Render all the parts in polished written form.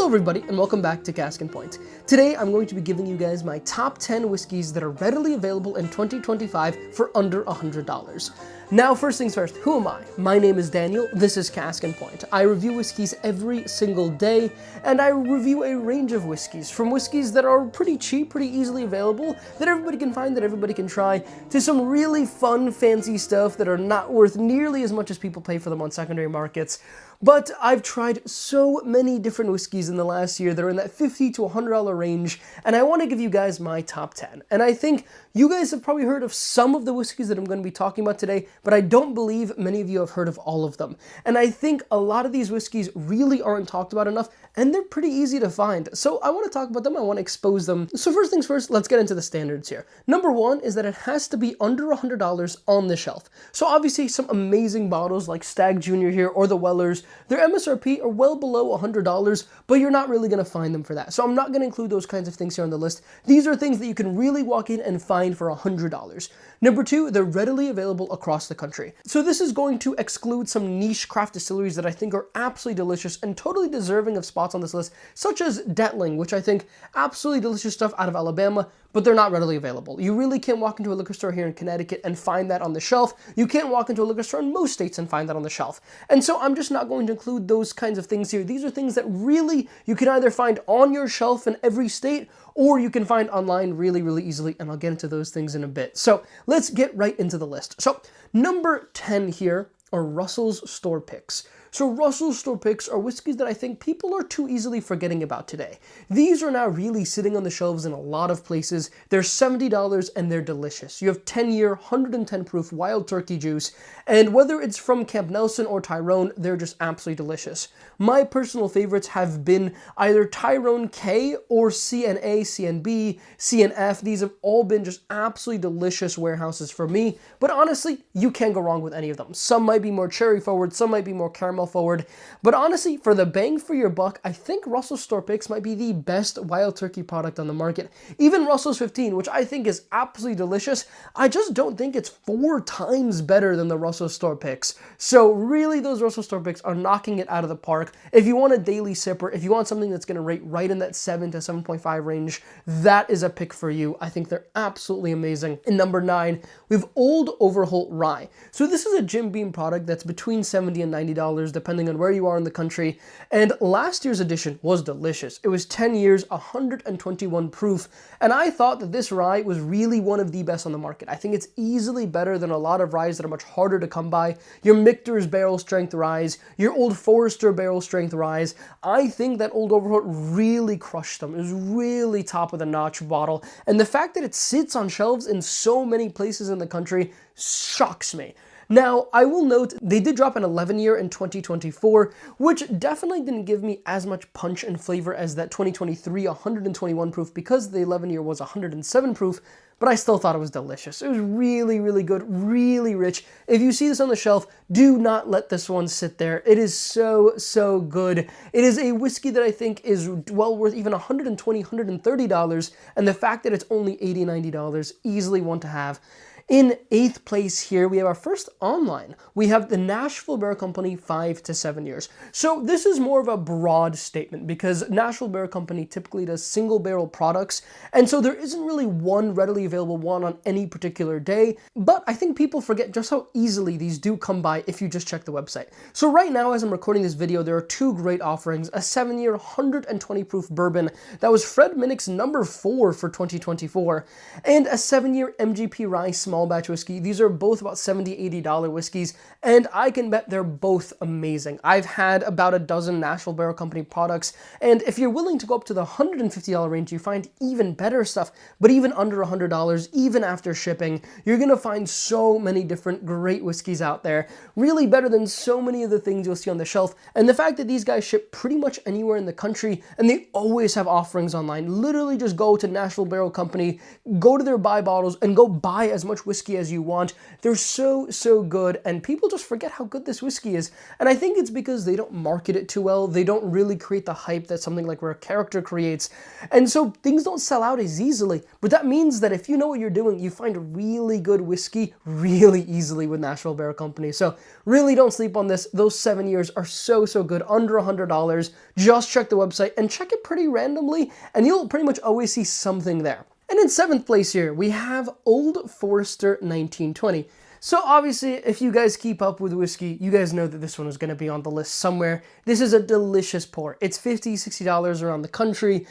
Hello everybody and welcome back to Cask and Point. Today I'm going to be giving you guys my top 10 whiskeys that are readily available in 2025 for under $100. Now first things first, who am I? My name is Daniel, this is Cask and Point. I review whiskeys every single day, and I review a range of whiskeys, from whiskeys that are pretty cheap, pretty easily available, that everybody can find, that everybody can try, to some really fun, fancy stuff that are not worth nearly as much as people pay for them on secondary markets. But I've tried so many different whiskeys in the last year that are in that $50 to $100 range, and I want to give you guys my top 10. And I think you guys have probably heard of some of the whiskeys that I'm going to be talking about today, but I don't believe many of you have heard of all of them. And I think a lot of these whiskeys really aren't talked about enough, and they're pretty easy to find. So I want to talk about them, I want to expose them. So first things first, let's get into the standards here. Number one is that it has to be under $100 on the shelf. So obviously some amazing bottles like Stag Jr. here or the Wellers, their MSRP are well below $100, but you're not really going to find them for that. So I'm not going to include those kinds of things here on the list. These are things that you can really walk in and find for $100. Number two, they're readily available across the country. So this is going to exclude some niche craft distilleries that I think are absolutely delicious and totally deserving of spots on this list, such as Detling, which I think absolutely delicious stuff out of Alabama, but they're not readily available. You really can't walk into a liquor store here in Connecticut and find that on the shelf. You can't walk into a liquor store in most states and find that on the shelf. And so I'm just not going to include those kinds of things here. These are things that really you can either find on your shelf in every state, or you can find online really, really easily, and I'll get into those things in a bit. So let's get right into the list. So number 10 here are Russell's Store Picks. So Russell's Store Picks are whiskeys that I think people are too easily forgetting about today. These are now really sitting on the shelves in a lot of places. They're $70 and they're delicious. You have 10-year, 110 proof wild turkey juice, and whether it's from Camp Nelson or Tyrone, they're just absolutely delicious. My personal favorites have been either Tyrone K or CNA, CNB, CNF. These have all been just absolutely delicious warehouses for me, but honestly, you can't go wrong with any of them. Some might be more cherry forward, some might be more caramel forward, but honestly, for the bang for your buck, I think Russell's Store Picks might be the best wild turkey product on the market. Even Russell's 15, which I think is absolutely delicious, I just don't think it's 4 times better than the Russell's Store Picks. So really, those Russell's Store Picks are knocking it out of the park. If you want a daily sipper, if you want something that's going to rate right in that 7 to 7.5 range, that is a pick for you. I think they're absolutely amazing. In number 9, we have Old Overholt Rye. So this is a Jim Beam product that's between $70 and $90, depending on where you are in the country. And last year's edition was delicious. It was 10 years, 121 proof. And I thought that this rye was really one of the best on the market. I think it's easily better than a lot of ryes that are much harder to come by. Your Michter's barrel strength ryes, your Old Forester barrel strength ryes. I think that Old Overholt really crushed them. It was really top of the notch bottle. And the fact that it sits on shelves in so many places in the country shocks me. Now, I will note they did drop an 11-year in 2024, which definitely didn't give me as much punch and flavor as that 2023 121 proof because the 11-year was 107 proof, but I still thought it was delicious. It was really, really good, really rich. If you see this on the shelf, do not let this one sit there. It is so, so good. It is a whiskey that I think is well worth even $120, $130, and the fact that it's only $80, $90, easily one to have. In 8th place here, we have our first online. We have the Nashville Barrel Company 5 to 7 years. So this is more of a broad statement because Nashville Barrel Company typically does single barrel products, and so there isn't really one readily available one on any particular day, but I think people forget just how easily these do come by if you just check the website. So right now, as I'm recording this video, there are 2 great offerings, a 7-year 120 proof bourbon that was Fred Minnick's number 4 for 2024, and a 7-year MGP Rye small batch whiskey. These are both about $70, $80 whiskeys, and I can bet they're both amazing. I've had about a dozen Nashville Barrel Company products, and if you're willing to go up to the $150 range, you find even better stuff, but even under $100, even after shipping, you're gonna find so many different great whiskeys out there, really better than so many of the things you'll see on the shelf, and the fact that these guys ship pretty much anywhere in the country, and they always have offerings online. Literally just go to Nashville Barrel Company, go to their buy bottles, and go buy as much much whiskey as you want. They're so, so good, and people just forget how good this whiskey is. And I think it's because they don't market it too well. They don't really create the hype that something like Rare Character creates. And so things don't sell out as easily. But that means that if you know what you're doing, you find really good whiskey really easily with Nashville Barrel Company. So really don't sleep on this. Those 7 years are so, so good, under $100. Just check the website and check it pretty randomly, and you'll pretty much always see something there. And in 7th place here, we have Old Forester 1920. So obviously, if you guys keep up with whiskey, you guys know that this one is going to be on the list somewhere. This is a delicious pour. It's $50, $60 around the country,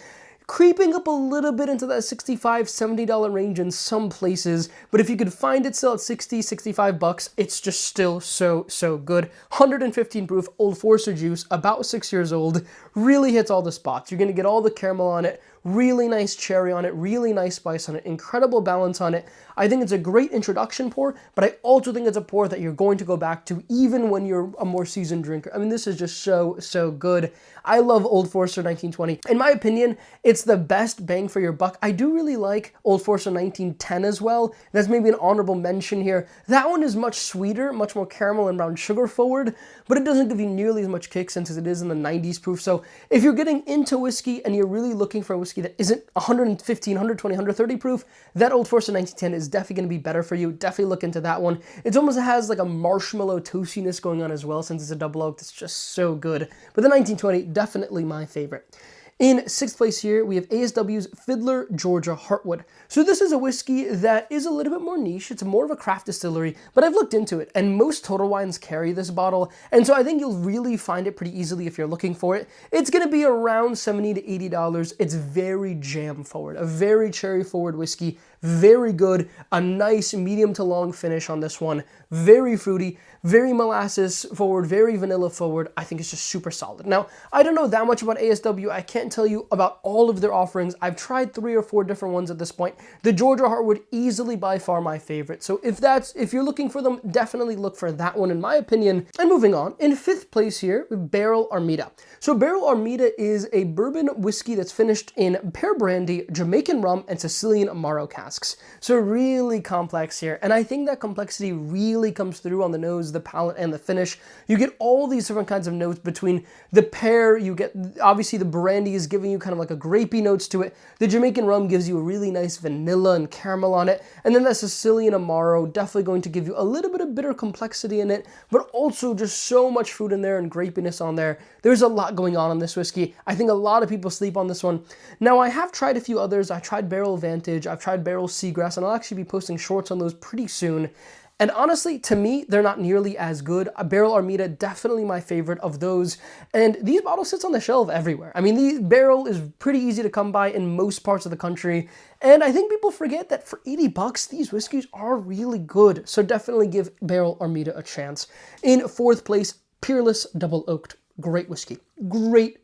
creeping up a little bit into that $65, $70 range in some places, but if you could find it still at 60, 65 bucks, it's just still so, so good. 115 proof Old Forester juice, about 6 years old, really hits all the spots. You're going to get all the caramel on it, really nice cherry on it, really nice spice on it, incredible balance on it. I think it's a great introduction pour, but I also think it's a pour that you're going to go back to even when you're a more seasoned drinker. I mean, this is just so, so good. I love Old Forester 1920. In my opinion, it's the best bang for your buck. I do really like Old Forester 1910 as well. That's maybe an honorable mention here. That one is much sweeter, much more caramel and brown sugar forward, but it doesn't give you nearly as much kick since it is in the 90s proof. So if you're getting into whiskey and you're really looking for a whiskey that isn't 115, 120, 130 proof, that Old Forester 1910 is definitely going to be better for you. Definitely look into that one. It almost has like a marshmallow toastiness going on as well since it's a double oaked. It's just so good. But the 1920, definitely my favorite. In 6th place here, we have ASW's Fiddler Georgia Heartwood. So this is a whiskey that is a little bit more niche. It's more of a craft distillery, but I've looked into it, and most Total Wines carry this bottle, and so I think you'll really find it pretty easily if you're looking for it. It's going to be around $70 to $80. It's very jam forward, a very cherry forward whiskey, very good, a nice medium to long finish on this one, very fruity, very molasses forward, very vanilla forward. I think it's just super solid. Now, I don't know that much about ASW. I can't tell you about all of their offerings. I've tried 3 or 4 different ones at this point. The Georgia Heartwood, easily by far my favorite. So if you're looking for them, definitely look for that one in my opinion. And moving on, in 5th place here, with Barrell Armida. So Barrell Armida is a bourbon whiskey that's finished in pear brandy, Jamaican rum, and Sicilian Amaro casks. So really complex here. And I think that complexity really comes through on the nose, the palate, and the finish. You get all these different kinds of notes between the pear, you get, obviously the brandy is giving you kind of like a grapey notes to it. The Jamaican rum gives you a really nice vanilla and caramel on it. And then the Sicilian Amaro definitely going to give you a little bit of bitter complexity in it, but also just so much fruit in there and grapiness on there. There's a lot going on in this whiskey. I think a lot of people sleep on this one. Now, I have tried a few others. I tried Barrel Vantage, I've tried Barrel Seagrass, and I'll actually be posting shorts on those pretty soon. And honestly, to me, they're not nearly as good. Barrell Armida, definitely my favorite of those. And these bottles sits on the shelf everywhere. I mean, the Barrel is pretty easy to come by in most parts of the country. And I think people forget that for 80 bucks, these whiskeys are really good. So definitely give Barrell Armida a chance. In 4th place, Peerless Double Oaked. Great whiskey. Great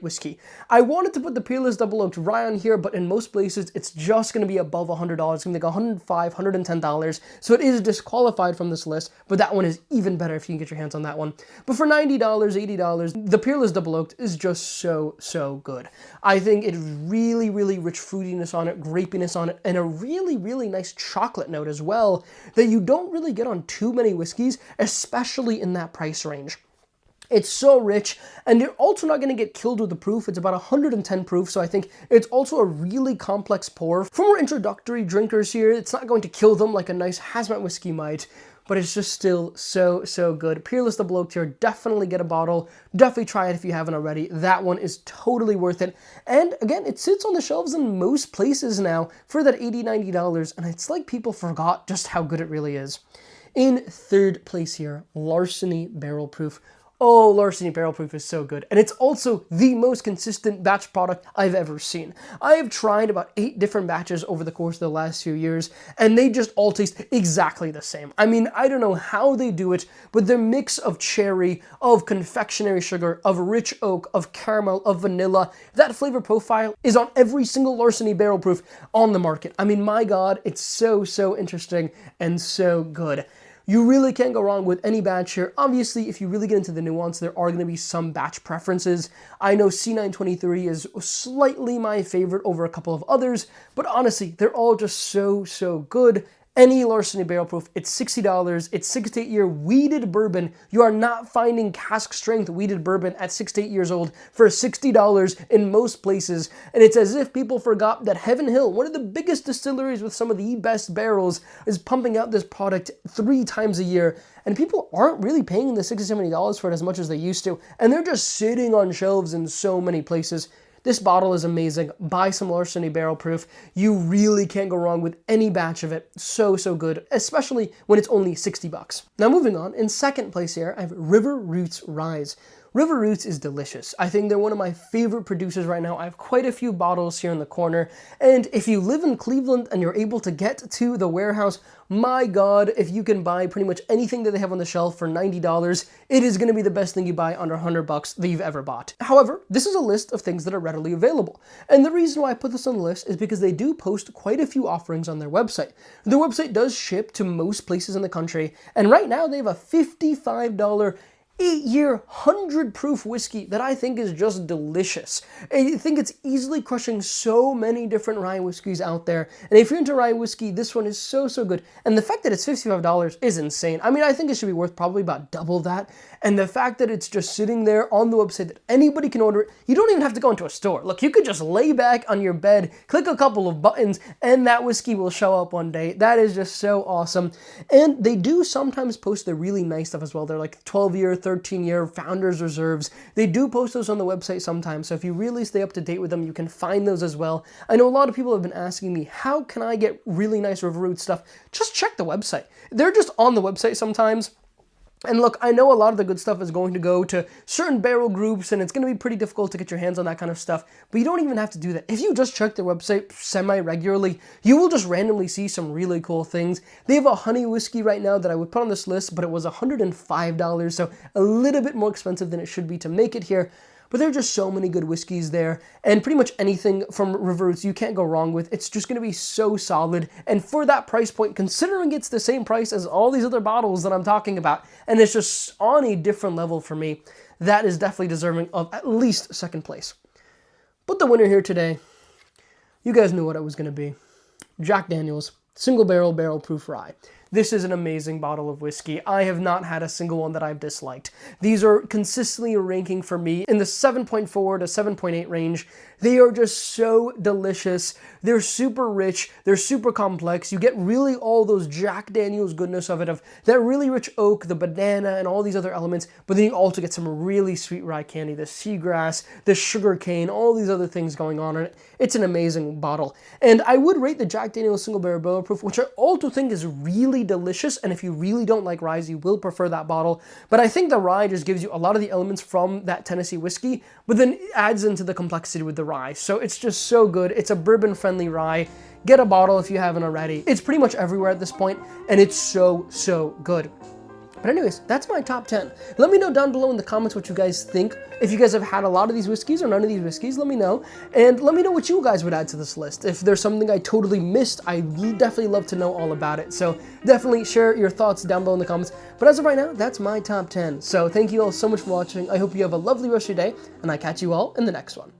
whiskey. I wanted to put the Peerless Double Oaked Rye on here, but in most places, it's just going to be above $100. It's going to be like $105, $110. So it is disqualified from this list, but that one is even better if you can get your hands on that one. But for $90, $80, the Peerless Double Oaked is just so, so good. I think it is really, really rich fruitiness on it, grapiness on it, and a really, really nice chocolate note as well that you don't really get on too many whiskeys, especially in that price range. It's so rich, and you're also not going to get killed with the proof. It's about 110 proof, so I think it's also a really complex pour. For more introductory drinkers here, it's not going to kill them like a nice hazmat whiskey might, but it's just still so, so good. Peerless Double Oaked here, definitely get a bottle. Definitely try it if you haven't already. That one is totally worth it. And again, it sits on the shelves in most places now for that $80, $90, and it's like people forgot just how good it really is. In 3rd place here, Larceny Barrel Proof. Oh, Larceny Barrel Proof is so good. And it's also the most consistent batch product I've ever seen. I have tried about 8 different batches over the course of the last few years, and they just all taste exactly the same. I mean, I don't know how they do it, but their mix of cherry, of confectionery sugar, of rich oak, of caramel, of vanilla, that flavor profile is on every single Larceny Barrel Proof on the market. I mean, my God, it's so, so interesting and so good. You really can't go wrong with any batch here. Obviously, if you really get into the nuance, there are going to be some batch preferences. I know C923 is slightly my favorite over a couple of others, but honestly, they're all just so, so good. Any Larceny barrel proof, it's $60. It's 6 to 8 year wheated bourbon. You are not finding cask strength wheated bourbon at 6 to 8 years old for $60 in most places. And it's as if people forgot that Heaven Hill, one of the biggest distilleries with some of the best barrels, is pumping out this product 3 times a year. And people aren't really paying the $60, $70 for it as much as they used to. And they're just sitting on shelves in so many places. This bottle is amazing. Buy some Larceny barrel proof. You really can't go wrong with any batch of it. So good, especially when it's only 60 bucks. Now moving on, in second place here, I have River Roots Rye. River Roots is delicious. I think they're one of my favorite producers right now. I have quite a few bottles here in the corner. And if you live in Cleveland and you're able to get to the warehouse, my God, if you can buy pretty much anything that they have on the shelf for $90, it is going to be the best thing you buy under 100 bucks that you've ever bought. However, this is a list of things that are readily available. And the reason why I put this on the list is because they do post quite a few offerings on their website. Their website does ship to most places in the country. And right now they have a $55 8-year 100 proof whiskey that I think is just delicious. I think it's easily crushing so many different rye whiskeys out there. And if you're into rye whiskey, this one is so good. And the fact that it's $55 is insane. I mean, I think it should be worth probably about double that. And the fact that it's just sitting there on the website that anybody can order it, you don't even have to go into a store. Look, you could just lay back on your bed, click a couple of buttons, and that whiskey will show up one day. That is just so awesome. And they do sometimes post the really nice stuff as well. They're like 12-year, 13-year Founders Reserves. They do post those on the website sometimes, so if you really stay up to date with them, you can find those as well. I know a lot of people have been asking me, how can I get really nice River Roots stuff? Just check the website. They're just on the website sometimes. And look, I know a lot of the good stuff is going to go to certain barrel groups, and it's going to be pretty difficult to get your hands on that kind of stuff, but you don't even have to do that. If you just check their website semi-regularly, you will just randomly see some really cool things. They have a honey whiskey right now that I would put on this list, but it was $105, so a little bit more expensive than it should be to make it here. But there are just so many good whiskeys there, and pretty much anything from River Roots you can't go wrong with. It's just going to be so solid, and for that price point, considering it's the same price as all these other bottles that I'm talking about, and it's just on a different level for me, that is definitely deserving of at least second place. But the winner here today, you guys knew what it was going to be. Jack Daniel's Single Barrel Proof Rye. This is an amazing bottle of whiskey. I have not had a single one that I've disliked. These are consistently ranking for me in the 7.4 to 7.8 range. They are just so delicious. They're super rich. They're super complex. You get really all those Jack Daniel's goodness of it, of that really rich oak, the banana, and all these other elements, but then you also get some really sweet rye candy, the seagrass, the sugar cane, all these other things going on in it. It's an amazing bottle. And I would rate the Jack Daniel's Single Barrel Proof, which I also think is really delicious, and if you really don't like rye, you will prefer that bottle. But I think the rye just gives you a lot of the elements from that Tennessee whiskey, but then adds into the complexity with the rye. So it's just so good. It's a bourbon-friendly rye. Get a bottle if you haven't already. It's pretty much everywhere at this point, and it's so good. But anyways, that's my top 10. Let me know down below in the comments what you guys think. If you guys have had a lot of these whiskeys or none of these whiskeys, let me know. And let me know what you guys would add to this list. If there's something I totally missed, I'd definitely love to know all about it. So definitely share your thoughts down below in the comments. But as of right now, that's my top 10. So thank you all so much for watching. I hope you have a lovely rest of your day, and I catch you all in the next one.